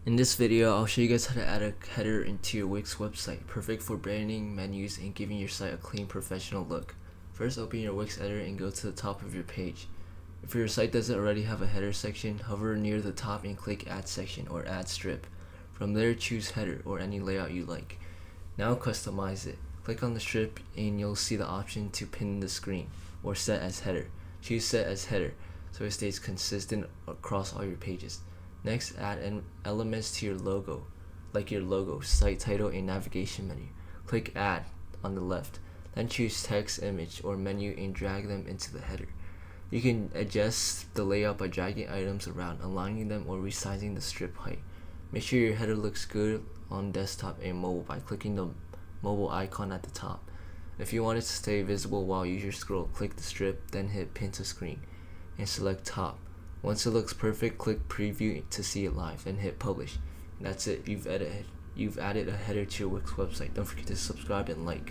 In this video, I'll show you guys how to add a header into your Wix website, perfect for branding, menus, and giving your site a clean, professional look. First, open your Wix editor and go to the top of your page. If your site doesn't already have a header section, hover near the top and click Add Section or Add Strip. From there, choose Header or any layout you like. Now customize it. Click on the strip and you'll see the option to pin the screen or Set as Header. Choose Set as Header so it stays consistent across all your pages. Next, add elements to your logo, like your logo, site title, and navigation menu. Click Add on the left. Then choose Text, Image, or Menu and drag them into the header. You can adjust the layout by dragging items around, aligning them, or resizing the strip height. Make sure your header looks good on desktop and mobile by clicking the mobile icon at the top. If you want it to stay visible while users scroll, click the strip, then hit Pin to Screen, and select Top. Once it looks perfect, click Preview to see it live, and hit Publish. And that's it. You've added a header to your Wix website. Don't forget to subscribe and like.